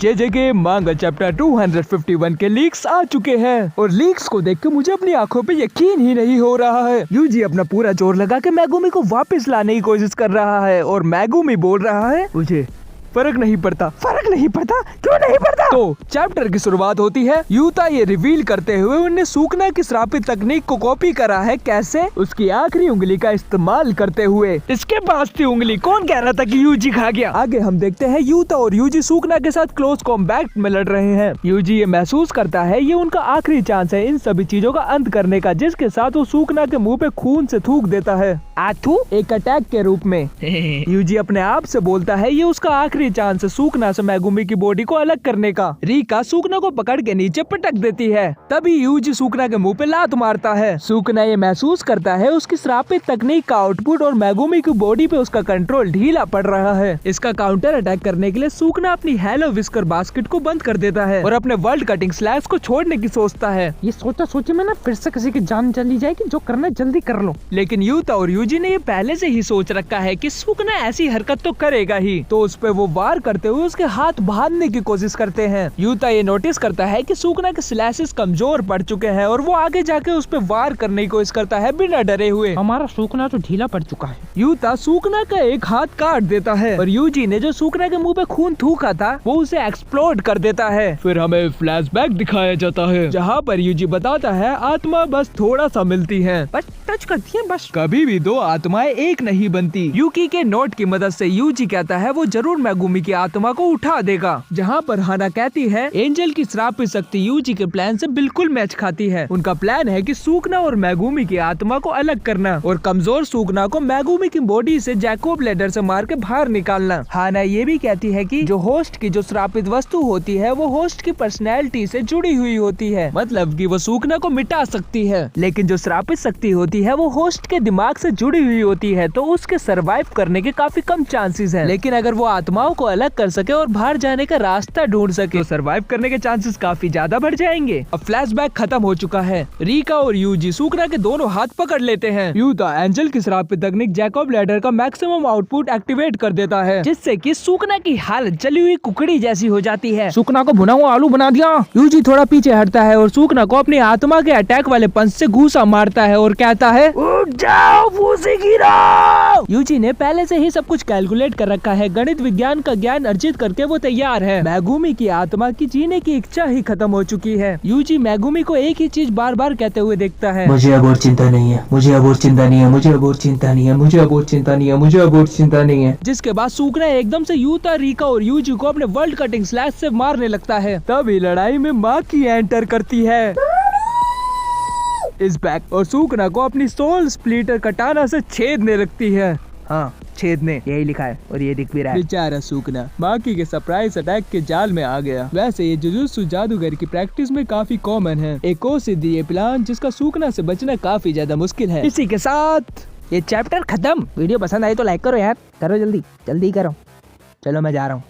JJK मांगा chapter 251 के leaks आ चुके हैं और लीक्स को देख के मुझे अपनी आंखों पे यकीन ही नहीं हो रहा है। यूजी अपना पूरा जोर लगा के मेगुमी को वापस लाने की कोशिश कर रहा है और मेगुमी बोल रहा है मुझे फर्क नहीं पड़ता, क्यों नहीं पड़ता। तो चैप्टर की शुरुआत होती है। यूता ये रिवील करते हुए उन्हें सूखना की श्रापित तकनीक को कॉपी करा है। कैसे? उसकी आखिरी उंगली का इस्तेमाल करते हुए। इसके पास थी उंगली, कौन कह रहा था कि यूजी खा गया। आगे हम देखते हैं यूता और यूजी सूखना के साथ क्लोज कॉम्बैट में लड़ रहे हैं। यूजी ये महसूस करता है ये उनका आखिरी चांस है इन सभी चीजों का अंत करने का, जिसके साथ वो सूखना के मुँह पे खून से थूक देता है। आथू एक अटैक के रूप में। यूजी अपने आप से बोलता है ये उसका आखिरी चांस है सूखना से मेगुमी की बॉडी को अलग करने का। रीका सूखना को पकड़ के नीचे पटक देती है। तभी यूजी सूखना के मुंह पे लात मारता है। सूखना ये महसूस करता है उसकी श्रापित तकनीक का आउटपुट और मेगुमी की बॉडी पे उसका कंट्रोल ढीला पड़ रहा है। इसका काउंटर अटैक करने के लिए सूखना अपनी हेलो विस्कर बास्केट को बंद कर देता है और अपने वर्ल्ड कटिंग स्लैश को छोड़ने की सोचता है। ये सोचे में ना फिर से किसी की जान चली जाएगी, जो करना है जल्दी कर लो। लेकिन यूता और यूजी ने ये पहले से ही सोच रखा है कि सूखना ऐसी हरकत तो करेगा ही, तो उस पे वो वार करते हुए उसके हाथ बांधने की कोशिश करते हैं। यूता ये नोटिस करता है कि सूखना के स्लैशेस कमजोर पड़ चुके हैं और वो आगे जाके उस पे वार करने की कोशिश करता है बिना डरे हुए। हमारा सूखना तो ढीला पड़ चुका है। यूता सूखना का एक हाथ काट देता है और यूजी ने जो सूखना के मुंह पे खून थूका था वो उसे एक्सप्लोड कर देता है। फिर हमें फ्लैशबैक दिखाया जाता है जहाँ पर यूजी बताता है आत्मा बस थोड़ा सा मिलती है, बस टच करती है बस। कभी भी दो आत्माएं एक नहीं बनती। यूकी के नोट की मदद से यूजी कहता है वो जरूर मेगुमी की आत्मा को उठा देगा। जहाँ पर हाना कहती है एंजल की श्रापित शक्ति यूजी के प्लान से बिल्कुल मैच खाती है। उनका प्लान है कि सूखना और मेगुमी की आत्मा को अलग करना और कमजोर सूखना को मेगुमी की बॉडी से जैकोब लेडर से मार के बाहर निकालना। हाना ये भी कहती है कि जो होस्ट की जो श्रापित वस्तु होती है वो होस्ट की पर्सनैलिटी से जुड़ी हुई होती है, मतलब कि वो सूखना को मिटा सकती है। लेकिन जो श्रापित शक्ति होती है वो होस्ट के दिमाग से जुड़ी हुई होती है, तो उसके सरवाइव करने के काफी कम चांसेस हैं। लेकिन अगर वो आत्माओं को अलग कर सके और बाहर जाने का रास्ता ढूंढ सके तो सरवाइव करने के चांसेस काफी ज्यादा बढ़ जाएंगे। अब फ्लैशबैक खत्म हो चुका है। रीका और यूजी सूखना के दोनों हाथ पकड़ लेते हैं। यूता एंजल की श्रापित तकनीक जैकोब लैडर का मैक्सिमम आउटपुट एक्टिवेट कर देता है, जिससे कि सूखना की हालत जली हुई कुकड़ी जैसी हो जाती है। सूखना को भुना हुआ आलू बना दिया। यूजी थोड़ा पीछे हटता है और सूखना को अपनी आत्मा के अटैक वाले पंच से घूसा मारता है और कहता है उठ जाओ, फूसी गिराओ। यूजी ने पहले से ही सब कुछ कैलकुलेट कर रखा है। गणित विज्ञान का ज्ञान अर्जित करके वो तैयार है। मेगुमी की आत्मा की जीने की इच्छा ही खत्म हो चुकी है। यूजी मेगुमी को एक ही चीज बार बार कहते हुए देखता है, मुझे अब और चिंता नहीं है, मुझे अब और चिंता नहीं है, मुझे अब और चिंता नहीं है, मुझे अब और चिंता नहीं है, मुझे अब और चिंता नहीं है। जिसके बाद सूखना एकदम से यूता, रीका और यूजी को अपने वर्ल्ड कटिंग स्लैश से मारने लगता है। तभी लड़ाई में माँ की एंटर करती है इस बैक और सूखना को अपनी सोल स्प्लिटर कटाना से छेदने लगती है। हाँ, छेदने यही लिखा है और ये दिख भी रहा है। बेचारा सूखना माकी के सरप्राइज अटैक के जाल में आ गया। वैसे ये जुजुत्सु जादूगर की प्रैक्टिस में काफी कॉमन है। एक और सिद्धि ये प्लान जिसका सूखना से बचना काफी ज्यादा मुश्किल है। इसी के साथ ये चैप्टर खत्म। वीडियो पसंद आई तो लाइक करो यार, करो जल्दी करो। चलो मैं जा रहा हूँ।